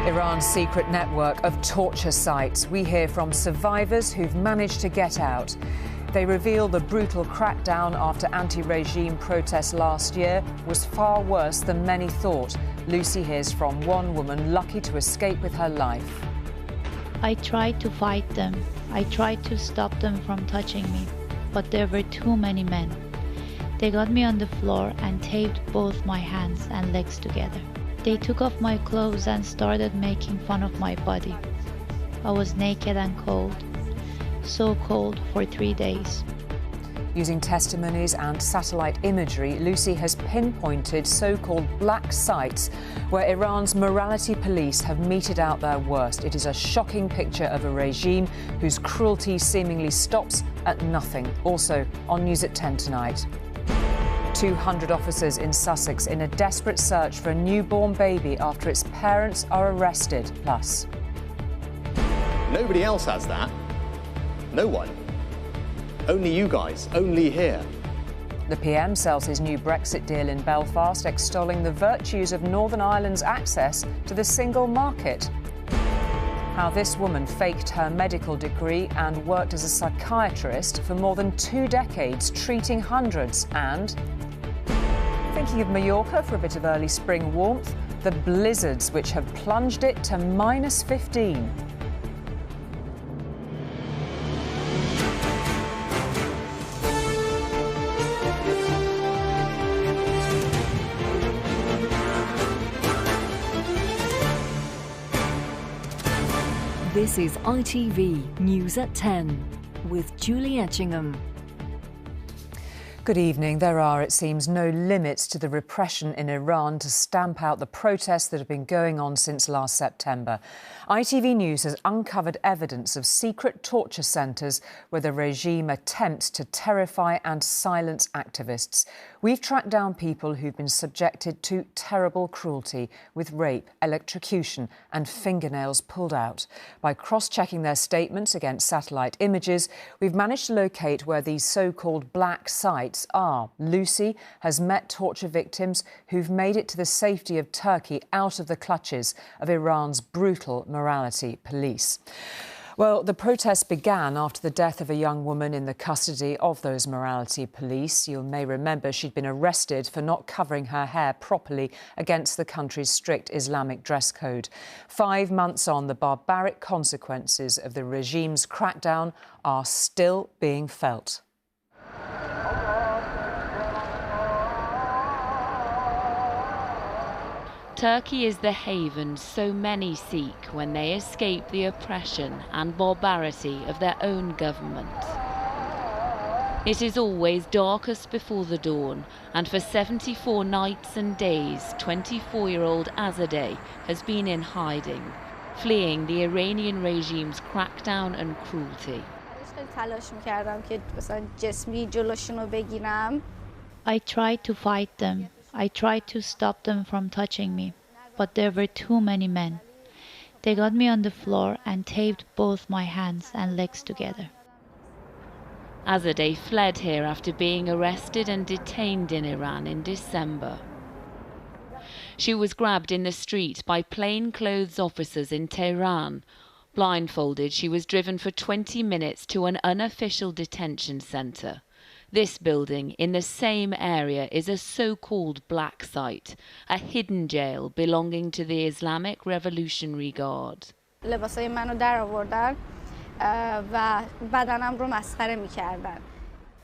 Iran's secret network of torture sites. We hear from survivors who've managed to get out. They reveal the brutal crackdown after anti-regime protests last year was far worse than many thought. Lucy hears from one woman lucky to escape with her life. I tried to fight them. I tried to stop them from touching me, but there were too many men. They got me on the floor and taped both my hands and legs together. They took off my clothes and started making fun of my body. I was naked and cold, so cold for 3 days. Using testimonies and satellite imagery, Lucy has pinpointed so-called black sites where Iran's morality police have meted out their worst. It is a shocking picture of a regime whose cruelty seemingly stops at nothing. Also on News at 10 tonight. 200 officers in Sussex in a desperate search for a newborn baby after its parents are arrested. Plus, nobody else has that. No one. Only you guys. Only here. The PM sells his new Brexit deal in Belfast, extolling the virtues of Northern Ireland's access to the single market. How this woman faked her medical degree and worked as a psychiatrist for more than 2 decades, treating hundreds. And thinking of Mallorca for a bit of early spring warmth, the blizzards which have plunged it to -15. This is ITV News at 10 with Julie Etchingham. Good evening. There are, it seems, no limits to the repression in Iran to stamp out the protests that have been going on since last September. ITV News has uncovered evidence of secret torture centres where the regime attempts to terrify and silence activists. We've tracked down people who've been subjected to terrible cruelty with rape, electrocution and fingernails pulled out. By cross-checking their statements against satellite images, we've managed to locate where these so-called black sites are. Lucy has met torture victims who've made it to the safety of Turkey out of the clutches of Iran's brutal morality police. Well, the protests began after the death of a young woman in the custody of those morality police. You may remember she'd been arrested for not covering her hair properly against the country's strict Islamic dress code. 5 months on, the barbaric consequences of the regime's crackdown are still being felt. Turkey is the haven so many seek when they escape the oppression and barbarity of their own government. It is always darkest before the dawn, and for 74 nights and days, 24-year-old Azadeh has been in hiding, fleeing the Iranian regime's crackdown and cruelty. I tried to fight them. I tried to stop them from touching me, but there were too many men. They got me on the floor and taped both my hands and legs together. Azadeh fled here after being arrested and detained in Iran in December. She was grabbed in the street by plainclothes officers in Tehran. Blindfolded, she was driven for 20 minutes to an unofficial detention centre. This building in the same area is a so-called black site, a hidden jail belonging to the Islamic Revolutionary Guard.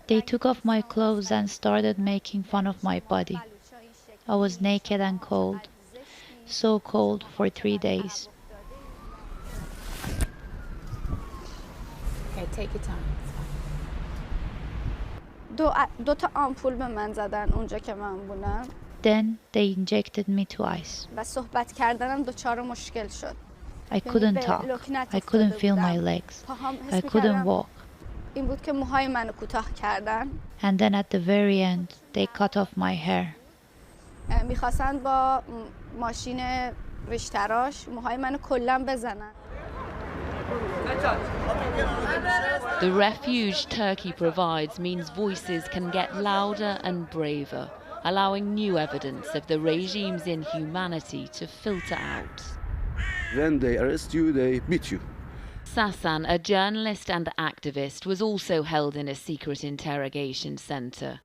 They took off my clothes and started making fun of my body. I was naked and cold, so cold for 3 days. Okay, take your time. Then they injected me twice. I couldn't talk. I couldn't feel my legs. I couldn't walk. And then at the very end, they cut off my hair. The refuge Turkey provides means voices can get louder and braver, allowing new evidence of the regime's inhumanity to filter out. When they arrest you, they beat you. Sasan, a journalist and activist, was also held in a secret interrogation centre.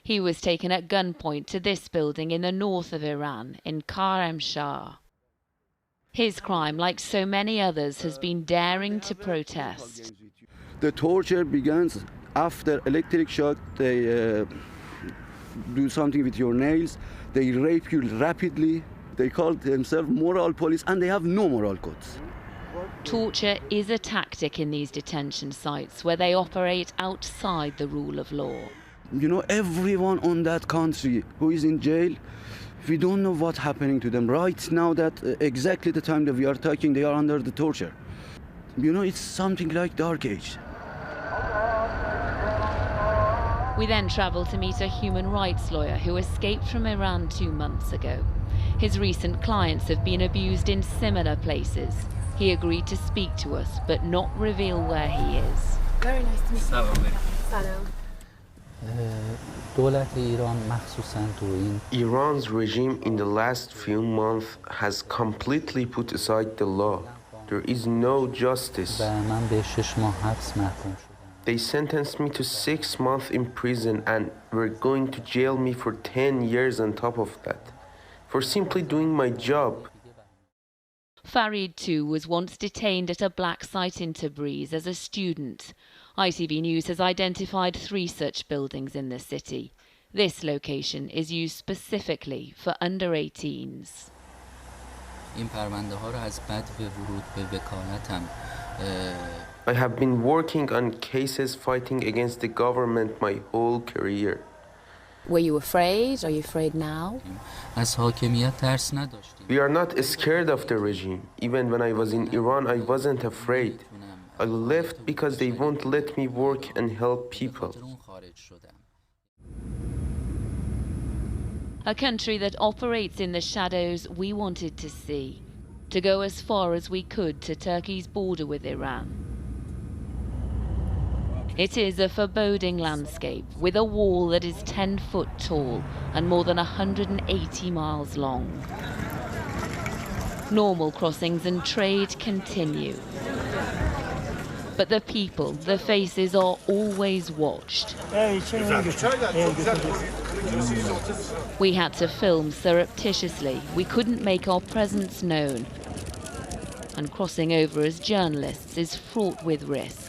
He was taken at gunpoint to this building in the north of Iran, in Karamshah. His crime, like so many others, has been daring to protest. The torture begins after electric shock. They do something with your nails. They rape you rapidly. They call themselves moral police, and they have no moral codes. Torture is a tactic in these detention sites where they operate outside the rule of law. You know, everyone on that country who is in jail, we don't know what's happening to them. Right now, that exactly the time that we are talking, they are under the torture. You know, it's something like Dark Age. We then travel to meet a human rights lawyer who escaped from Iran 2 months ago. His recent clients have been abused in similar places. He agreed to speak to us, but not reveal where he is. Very nice to meet you. Salam. Iran's regime in the last few months has completely put aside the law. There is no justice. They sentenced me to 6 months in prison and were going to jail me for 10 years on top of that, for simply doing my job. Farid, too, was once detained at a black site in Tabriz as a student. ITV News has identified 3 such buildings in the city. This location is used specifically for under 18s. I have been working on cases fighting against the government my whole career. Were you afraid? Are you afraid now? We are not scared of the regime. Even when I was in Iran, I wasn't afraid. I left because they won't let me work and help people. A country that operates in the shadows we wanted to see, to go as far as we could to Turkey's border with Iran. It is a foreboding landscape with a wall that is 10 foot tall and more than 180 miles long. Normal crossings and trade continue. But the people, the faces are always watched. We had to film surreptitiously. We couldn't make our presence known. And crossing over as journalists is fraught with risk.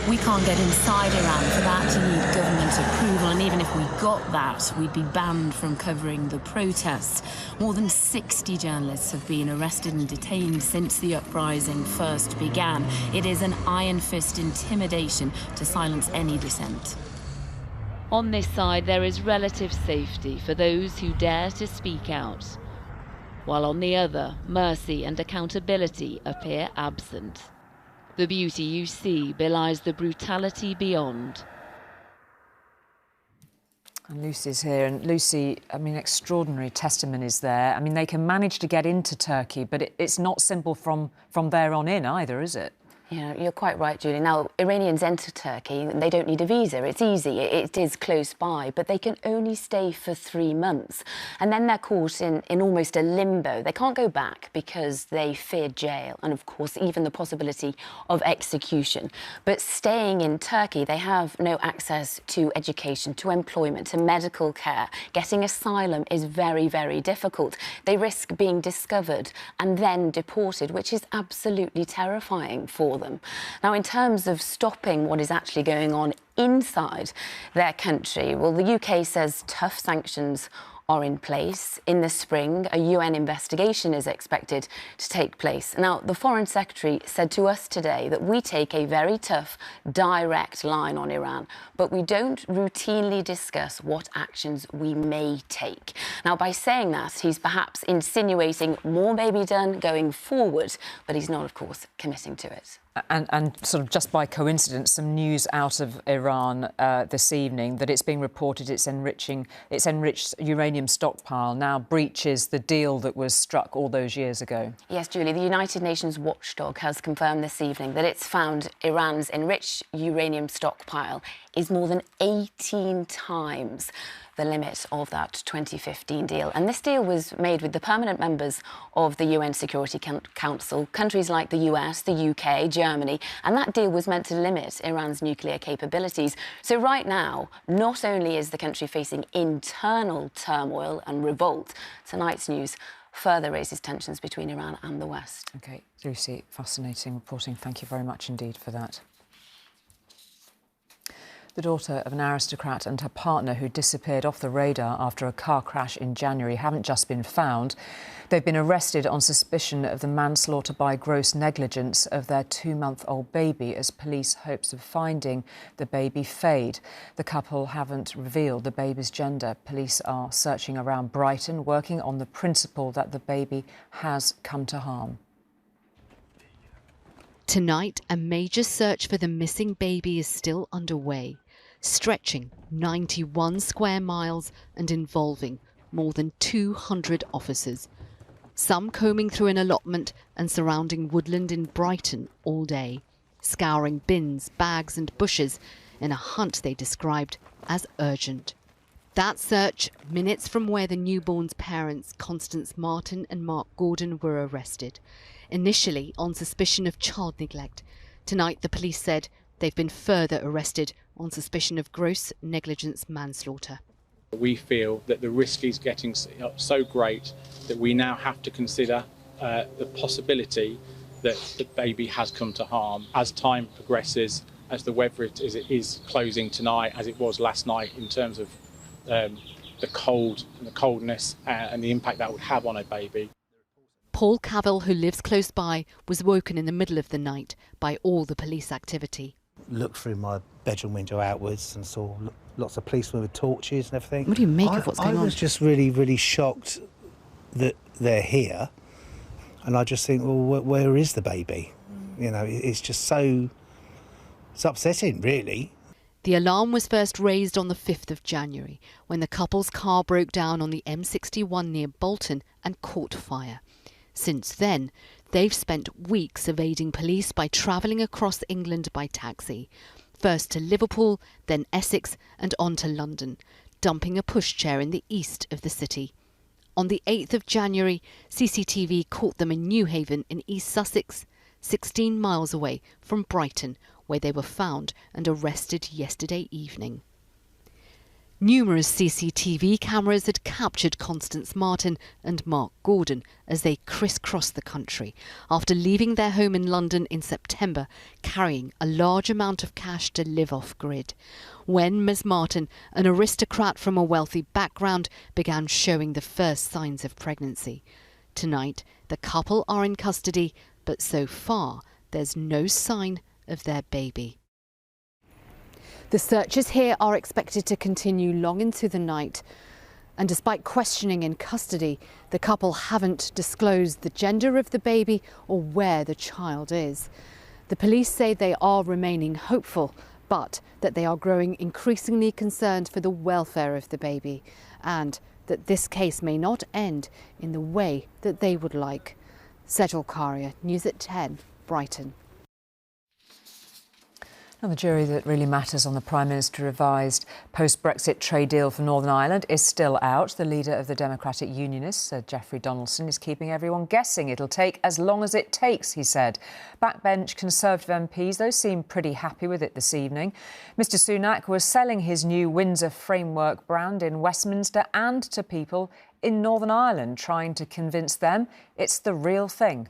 We can't get inside Iran. For that, you need government approval, and even if we got that, we'd be banned from covering the protests. More than 60 journalists have been arrested and detained since the uprising first began. It is an iron fist intimidation to silence any dissent. On this side, there is relative safety for those who dare to speak out, while on the other, mercy and accountability appear absent. The beauty you see belies the brutality beyond. And Lucy's here. And Lucy, I mean, extraordinary testimonies there. I mean, they can manage to get into Turkey, but it's not simple from there on in either, is it? Yeah, you're quite right, Julie. Now, Iranians enter Turkey, they don't need a visa. It's easy, it is close by, but they can only stay for 3 months. And then they're caught in almost a limbo. They can't go back because they fear jail and, of course, even the possibility of execution. But staying in Turkey, they have no access to education, to employment, to medical care. Getting asylum is very, very difficult. They risk being discovered and then deported, which is absolutely terrifying for them. Now, in terms of stopping what is actually going on inside their country, well, the UK says tough sanctions are in place. In the spring, a UN investigation is expected to take place. Now, the Foreign Secretary said to us today that we take a very tough, direct line on Iran, but we don't routinely discuss what actions we may take. Now, by saying that, he's perhaps insinuating more may be done going forward, but he's not, of course, committing to it. And sort of just by coincidence, some news out of Iran this evening that it's being reported its enriched uranium stockpile now breaches the deal that was struck all those years ago. Yes, Julie, the United Nations watchdog has confirmed this evening that it's found Iran's enriched uranium stockpile is more than 18 times the limit of that 2015 deal. And this deal was made with the permanent members of the UN Security Council, countries like the US, the UK, Germany, and that deal was meant to limit Iran's nuclear capabilities. So right now, not only is the country facing internal turmoil and revolt, tonight's news further raises tensions between Iran and the West. OK, Lucy, fascinating reporting. Thank you very much indeed for that. The daughter of an aristocrat and her partner who disappeared off the radar after a car crash in January haven't just been found. They've been arrested on suspicion of the manslaughter by gross negligence of their 2-month-old baby as police hopes of finding the baby fade. The couple haven't revealed the baby's gender. Police are searching around Brighton, working on the principle that the baby has come to harm. Tonight, a major search for the missing baby is still underway, stretching 91 square miles and involving more than 200 officers. Some combing through an allotment and surrounding woodland in Brighton all day, scouring bins, bags and bushes in a hunt they described as urgent. That search, minutes from where the newborn's parents, Constance Martin and Mark Gordon, were arrested. Initially on suspicion of child neglect. Tonight, the police said they've been further arrested on suspicion of gross negligence manslaughter. We feel that the risk is getting so great that we now have to consider the possibility that the baby has come to harm. As time progresses, as the weather is closing tonight, as it was last night, in terms of the cold and the coldness and the impact that would have on a baby. Paul Cavill, who lives close by, was woken in the middle of the night by all the police activity. Looked through my bedroom window outwards and saw lots of policemen with torches and everything. What do you make of what's going on? I was just really, really shocked that they're here. And I just think, well, where is the baby? You know, it's just so... it's upsetting, really. The alarm was first raised on the 5th of January when the couple's car broke down on the M61 near Bolton and caught fire. Since then, they've spent weeks evading police by travelling across England by taxi. First to Liverpool, then Essex and on to London, dumping a pushchair in the east of the city. On the 8th of January, CCTV caught them in Newhaven in East Sussex, 16 miles away from Brighton, where they were found and arrested yesterday evening. Numerous CCTV cameras had captured Constance Martin and Mark Gordon as they crisscrossed the country after leaving their home in London in September, carrying a large amount of cash to live off-grid. When Ms Martin, an aristocrat from a wealthy background, began showing the first signs of pregnancy. Tonight, the couple are in custody, but so far there's no sign of their baby. The searches here are expected to continue long into the night. And despite questioning in custody, the couple haven't disclosed the gender of the baby or where the child is. The police say they are remaining hopeful, but that they are growing increasingly concerned for the welfare of the baby and that this case may not end in the way that they would like. Sejal Karia, News at 10, Brighton. Now, the jury that really matters on the Prime Minister revised post-Brexit trade deal for Northern Ireland is still out. The leader of the Democratic Unionists, Sir Geoffrey Donaldson, is keeping everyone guessing. It'll take as long as it takes, he said. Backbench Conservative MPs, those seem pretty happy with it this evening. Mr Sunak was selling his new Windsor framework brand in Westminster and to people in Northern Ireland, trying to convince them it's the real thing.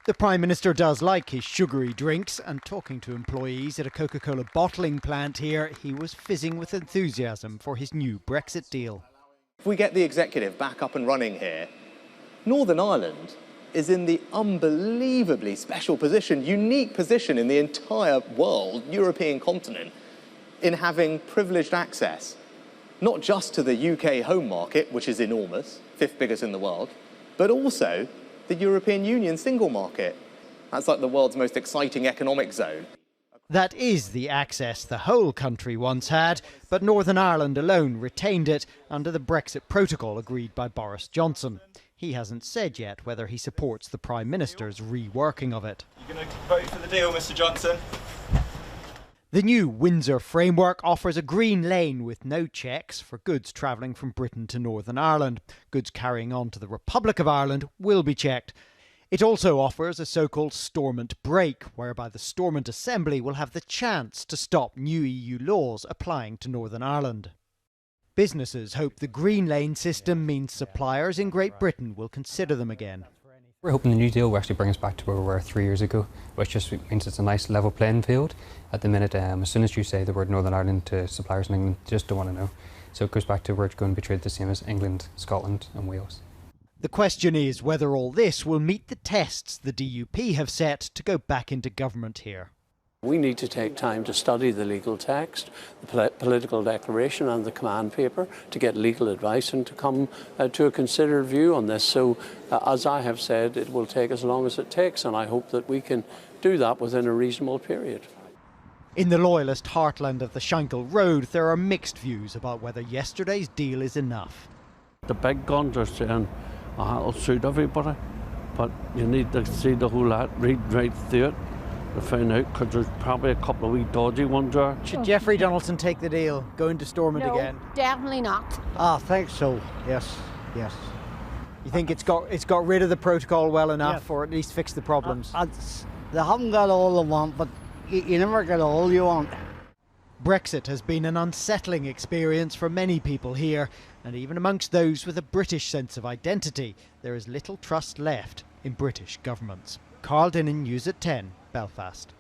The Prime Minister does like his sugary drinks, and talking to employees at a Coca-Cola bottling plant here, he was fizzing with enthusiasm for his new Brexit deal. If we get the executive back up and running here, Northern Ireland is in the unbelievably special position, unique position in the entire world, European continent, in having privileged access, not just to the UK home market, which is enormous, 5th biggest in the world, but also the European Union single market. That's like the world's most exciting economic zone. That is the access the whole country once had, but Northern Ireland alone retained it under the Brexit protocol agreed by Boris Johnson. He hasn't said yet whether he supports the Prime Minister's reworking of it. You're going to vote for the deal, Mr Johnson? The new Windsor framework offers a green lane with no checks for goods travelling from Britain to Northern Ireland. Goods carrying on to the Republic of Ireland will be checked. It also offers a so-called Stormont break, whereby the Stormont Assembly will have the chance to stop new EU laws applying to Northern Ireland. Businesses hope the green lane system means suppliers in Great Britain will consider them again. We're hoping the new deal will actually bring us back to where we were 3 years ago, which just means it's a nice level playing field. At the minute, as soon as you say the word Northern Ireland to suppliers in England, just don't want to know. So it goes back to where it's going to be treated the same as England, Scotland and Wales. The question is whether all this will meet the tests the DUP have set to go back into government here. We need to take time to study the legal text, the political declaration and the command paper to get legal advice and to come to a considered view on this. So, as I have said, it will take as long as it takes, and I hope that we can do that within a reasonable period. In the loyalist heartland of the Shankill Road, there are mixed views about whether yesterday's deal is enough. The big guns are saying, it'll suit everybody, but you need to see the whole lot, read right through it to find out, because there's probably a couple of wee dodgy ones there. Should Jeffrey Donaldson take the deal, go into Stormont again? Definitely not. I think so, yes. You think it's got rid of the protocol well enough, or at least fixed the problems? They haven't got all they want, but you never get all you want. Brexit has been an unsettling experience for many people here, and even amongst those with a British sense of identity, there is little trust left in British governments. Carl Dinnan, News at 10, Belfast.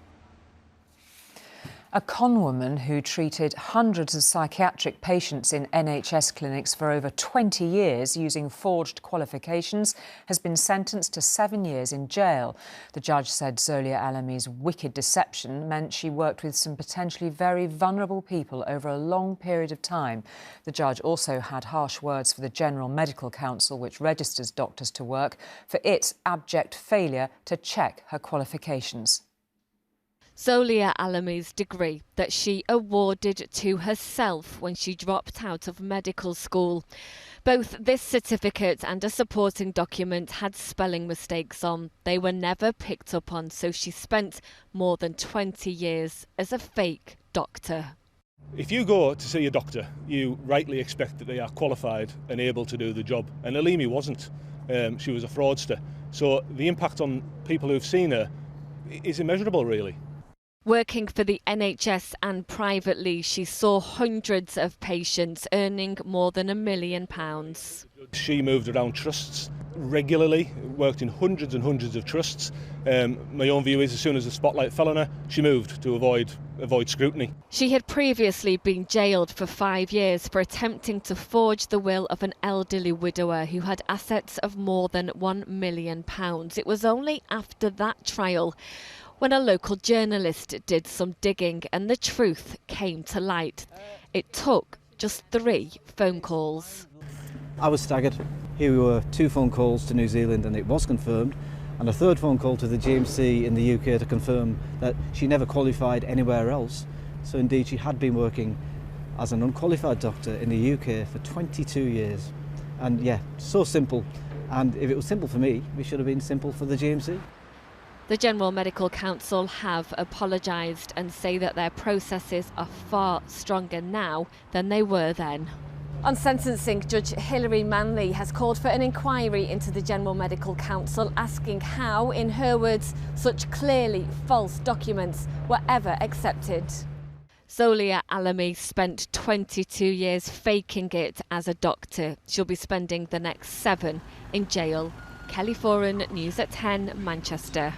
A conwoman who treated hundreds of psychiatric patients in NHS clinics for over 20 years using forged qualifications has been sentenced to 7 years in jail. The judge said Zolia Alami's wicked deception meant she worked with some potentially very vulnerable people over a long period of time. The judge also had harsh words for the General Medical Council, which registers doctors to work, for its abject failure to check her qualifications. Zolia Alami's degree that she awarded to herself when she dropped out of medical school. Both this certificate and a supporting document had spelling mistakes on. They were never picked up on, so she spent more than 20 years as a fake doctor. If you go to see a doctor, you rightly expect that they are qualified and able to do the job. And Alimi wasn't. She was a fraudster. So the impact on people who've seen her is immeasurable, really. Working for the NHS and privately, she saw hundreds of patients, earning more than £1 million. She moved around trusts regularly, worked in hundreds and hundreds of trusts. My own view is as soon as the spotlight fell on her, she moved to avoid scrutiny. She had previously been jailed for 5 years for attempting to forge the will of an elderly widower who had assets of more than £1 million. It was only after that trial when a local journalist did some digging and the truth came to light. It took just 3 phone calls. I was staggered. Here we were, 2 phone calls to New Zealand and it was confirmed, and a 3rd phone call to the GMC in the UK to confirm that she never qualified anywhere else. So indeed she had been working as an unqualified doctor in the UK for 22 years. And yeah, so simple. And if it was simple for me, it should have been simple for the GMC. The General Medical Council have apologised and say that their processes are far stronger now than they were then. On sentencing, Judge Hilary Manley has called for an inquiry into the General Medical Council, asking how, in her words, such clearly false documents were ever accepted. Zolia Alami spent 22 years faking it as a doctor. She'll be spending the next 7 in jail. Kelly Foran, News at 10, Manchester.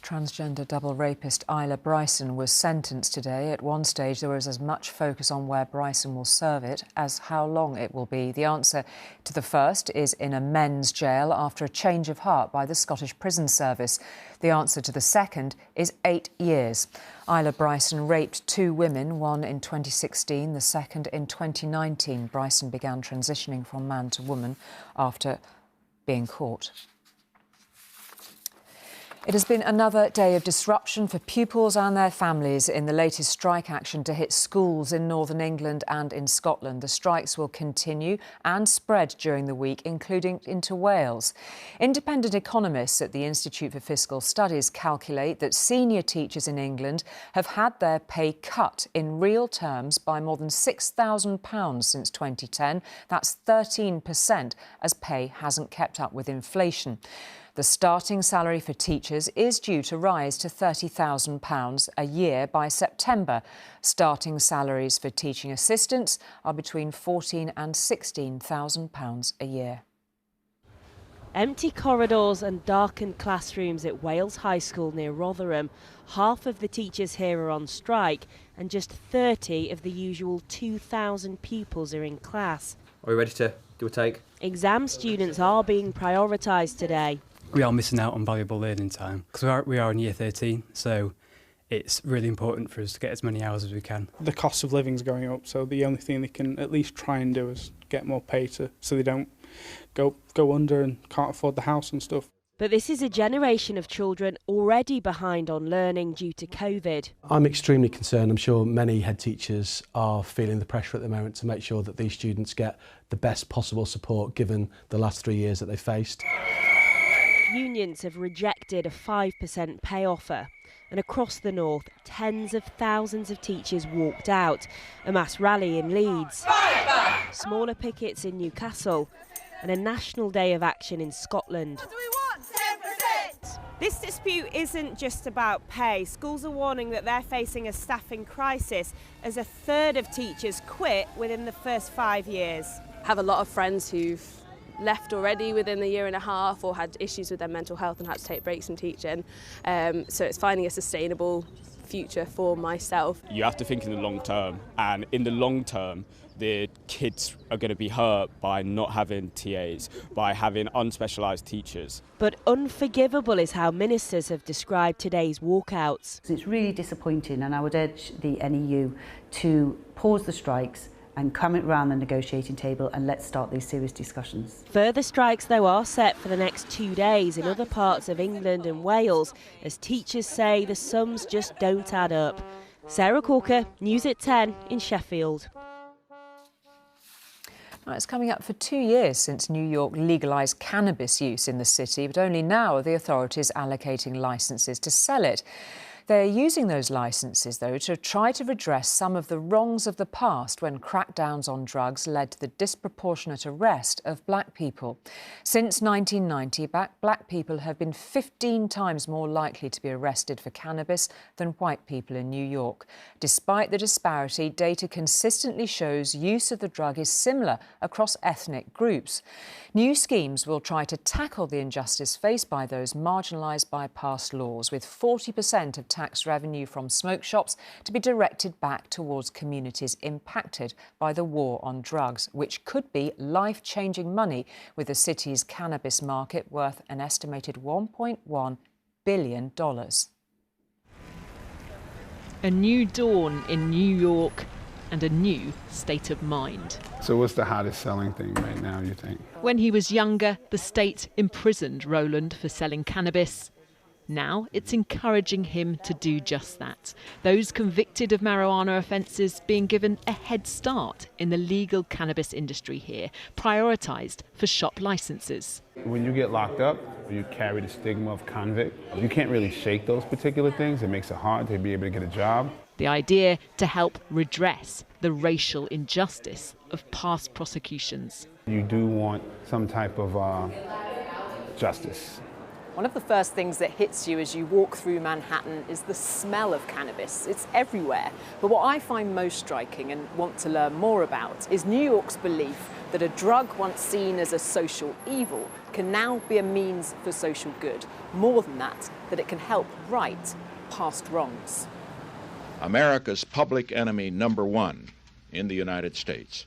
Transgender double rapist Isla Bryson was sentenced today. At one stage, there was as much focus on where Bryson will serve it as how long it will be. The answer to the first is in a men's jail after a change of heart by the Scottish Prison Service. The answer to the second is 8 years. Isla Bryson raped 2 women, one in 2016, the second in 2019. Bryson began transitioning from man to woman after being caught. It has been another day of disruption for pupils and their families in the latest strike action to hit schools in northern England and in Scotland. The strikes will continue and spread during the week, including into Wales. Independent economists at the Institute for Fiscal Studies calculate that senior teachers in England have had their pay cut in real terms by more than £6,000 since 2010. That's 13%, as pay hasn't kept up with inflation. The starting salary for teachers is due to rise to £30,000 a year by September. Starting salaries for teaching assistants are between £14,000 and £16,000 a year. Empty corridors and darkened classrooms at Wales High School near Rotherham. Half of the teachers here are on strike and just 30 of the usual 2,000 pupils are in class. Are we ready to do a take? Exam students are being prioritised today. We are missing out on valuable learning time because we are in year 13, so it's really important for us to get as many hours as we can. The cost of living is going up, so the only thing they can at least try and do is get more pay so they don't go under and can't afford the house and stuff. But this is a generation of children already behind on learning due to COVID. I'm extremely concerned. I'm sure many head teachers are feeling the pressure at the moment to make sure that these students get the best possible support given the last 3 years that they've faced. Unions have rejected a 5% pay offer. And across the north, tens of thousands of teachers walked out. A mass rally in Leeds, smaller pickets in Newcastle, and a national day of action in Scotland. This dispute isn't just about pay. Schools are warning that they're facing a staffing crisis as a third of teachers quit within the first 5 years. I have a lot of friends who've left already within a year and a half or had issues with their mental health and had to take breaks from teaching. So it's finding a sustainable future for myself. You have to think in the long term, and in the long term the kids are going to be hurt by not having TAs, by having unspecialised teachers. But unforgivable is how ministers have described today's walkouts. It's really disappointing, and I would urge the NEU to pause the strikes and come around the negotiating table and let's start these serious discussions. Further strikes, though, are set for the next 2 days in other parts of England and Wales, as teachers say the sums just don't add up. Sarah Corker, News at 10 in Sheffield. Now, it's coming up for 2 years since New York legalised cannabis use in the city, but only now are the authorities allocating licences to sell it. They're using those licences, though, to try to redress some of the wrongs of the past when crackdowns on drugs led to the disproportionate arrest of black people. Since 1990, black people have been 15 times more likely to be arrested for cannabis than white people in New York. Despite the disparity, data consistently shows use of the drug is similar across ethnic groups. New schemes will try to tackle the injustice faced by those marginalised by past laws, with 40% of tax revenue from smoke shops to be directed back towards communities impacted by the war on drugs, which could be life-changing money, with the city's cannabis market worth an estimated $1.1 billion. A new dawn in New York and a new state of mind. So what's the hottest selling thing right now, you think? When he was younger, the state imprisoned Roland for selling cannabis. Now it's encouraging him to do just that. Those convicted of marijuana offences being given a head start in the legal cannabis industry here, prioritised for shop licences. When you get locked up, you carry the stigma of convict. You can't really shake those particular things. It makes it hard to be able to get a job. The idea to help redress the racial injustice of past prosecutions. You do want some type of justice. One of the first things that hits you as you walk through Manhattan is the smell of cannabis. It's everywhere. But what I find most striking and want to learn more about is New York's belief that a drug once seen as a social evil can now be a means for social good. More than that it can help right past wrongs. America's public enemy number one in the United States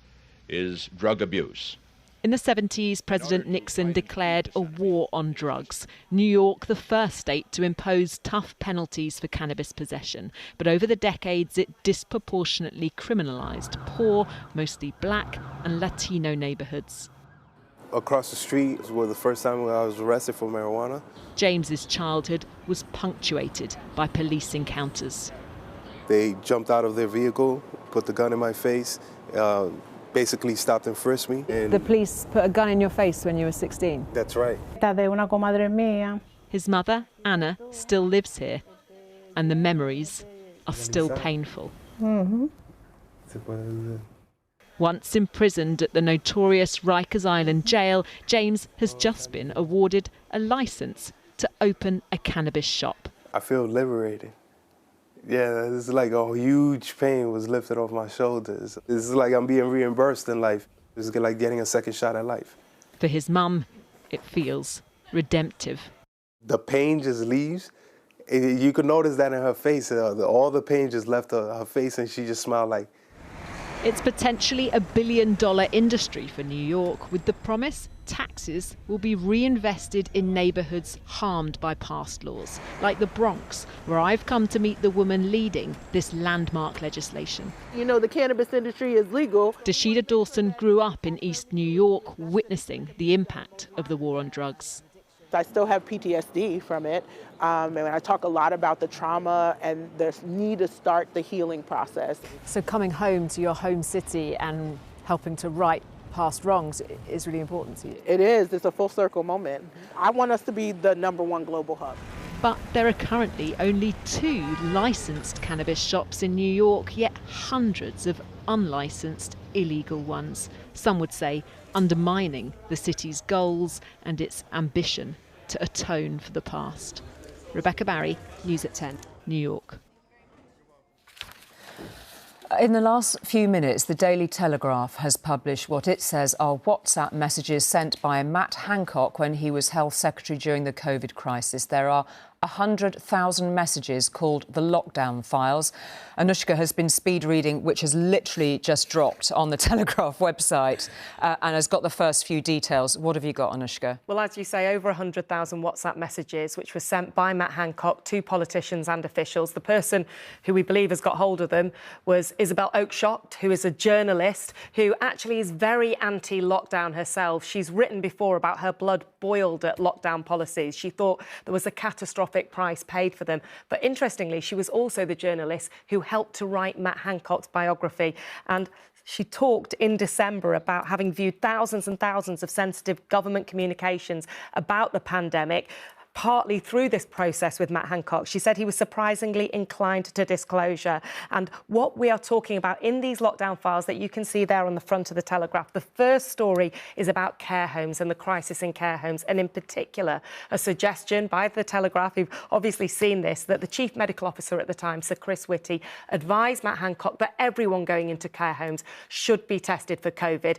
is drug abuse. In the 70s, President Nixon declared a war on drugs. New York, the first state to impose tough penalties for cannabis possession. But over the decades, it disproportionately criminalised poor, mostly black and Latino neighbourhoods. across the street was the first time I was arrested for marijuana. James's childhood was punctuated by police encounters. They jumped out of their vehicle, put the gun in my face, basically stopped and frisked me. And The police put a gun in your face when you were 16? that's right. His mother, Anna, still lives here, and the memories are still painful. Once imprisoned at the notorious Rikers Island jail, James has just been awarded a licence to open a cannabis shop. I feel liberated. Yeah, it's like a huge pain was lifted off my shoulders. It's like I'm being reimbursed in life. It's like getting a second shot at life. For his mum, it feels redemptive. The pain just leaves. You could notice that in her face. All the pain just left her face, and she just smiled like. It's potentially a billion-dollar industry for New York, with the promise taxes will be reinvested in neighbourhoods harmed by past laws, like the Bronx, where I've come to meet the woman leading this landmark legislation. You know, the cannabis industry is legal. Dashida Dawson grew up in East New York, witnessing the impact of the war on drugs. I still have PTSD from it, and I talk a lot about the trauma and the need to start the healing process. So coming home to your home city and helping to right past wrongs is really important to you? It is. It's a full circle moment. I want us to be the #1 global hub. But there are currently only 2 licensed cannabis shops in New York, yet hundreds of unlicensed illegal ones. Some would say undermining the city's goals and its ambition to atone for the past. Rebecca Barry, News at 10, New York. In the last few minutes, the Daily Telegraph has published what it says are WhatsApp messages sent by Matt Hancock when he was Health Secretary during the COVID crisis. There are 100,000 messages called the lockdown files. Anushka has been speed reading, which has literally just dropped on the Telegraph website and has got the first few details. What have you got, Anushka? Well, as you say, over 100,000 WhatsApp messages, which were sent by Matt Hancock to politicians and officials. The person who we believe has got hold of them was Isabel Oakeshott, who is a journalist who actually is very anti-lockdown herself. She's written before about her blood boiled at lockdown policies. She thought there was a catastrophic price paid for them. But interestingly, she was also the journalist who helped to write Matt Hancock's biography. And she talked in December about having viewed thousands and thousands of sensitive government communications about the pandemic, partly through this process with Matt Hancock. She said he was surprisingly inclined to disclosure. And what we are talking about in these lockdown files that you can see there on the front of the Telegraph, the first story is about care homes and the crisis in care homes, and in particular, a suggestion by the Telegraph, who've obviously seen this, that the Chief Medical Officer at the time, Sir Chris Whitty, advised Matt Hancock that everyone going into care homes should be tested for COVID.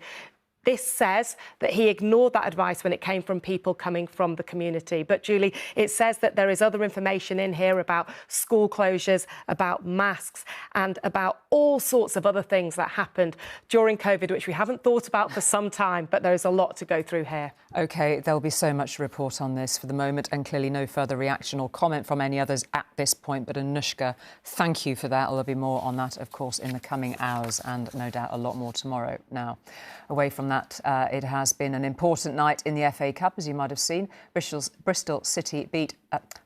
This says that he ignored that advice when it came from people coming from the community. But, Julie, it says that there is other information in here about school closures, about masks, and about all sorts of other things that happened during COVID, which we haven't thought about for some time, but there is a lot to go through here. OK, there'll be so much to report on this for the moment, and clearly no further reaction or comment from any others at this point. But, Anushka, thank you for that. There'll be more on that, of course, in the coming hours, and no doubt a lot more tomorrow. Now, away from that, it has been an important night in the FA Cup, as you might have seen. Bristol City beat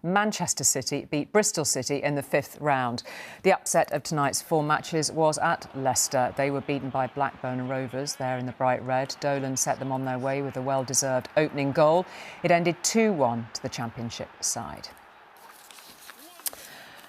Manchester City beat Bristol City in the 5th round. The upset of tonight's 4 matches was at Leicester. They were beaten by Blackburn Rovers there in the bright red. Dolan set them on their way with a well-deserved opening goal. It ended 2-1 to the Championship side.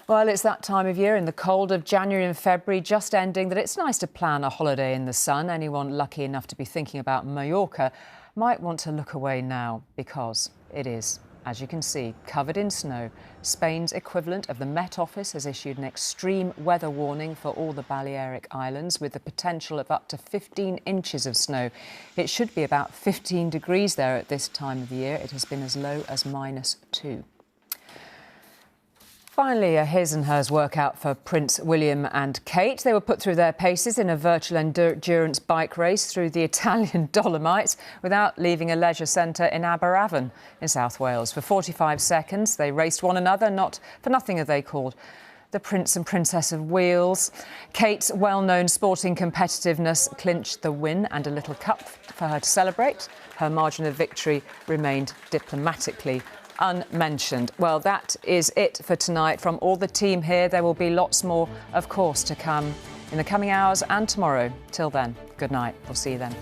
Well, it's that time of year in the cold of January and February just ending that it's nice to plan a holiday in the sun. Anyone lucky enough to be thinking about Mallorca might want to look away now, because it is, as you can see, covered in snow. Spain's equivalent of the Met Office has issued an extreme weather warning for all the Balearic Islands, with the potential of up to 15 inches of snow. It should be about 15 degrees there at this time of year. It has been as low as -2. Finally, a his and hers workout for Prince William and Kate. They were put through their paces in a virtual endurance bike race through the Italian Dolomites without leaving a leisure centre in Aberavon in South Wales. For 45 seconds, they raced one another. Not for nothing are they called the Prince and Princess of Wales. Kate's well-known sporting competitiveness clinched the win and a little cup for her to celebrate. Her margin of victory remained diplomatically unmentioned. Well, that is it for tonight. From all the team here, there will be lots more, of course, to come in the coming hours and tomorrow. Till then, good night. We'll see you then.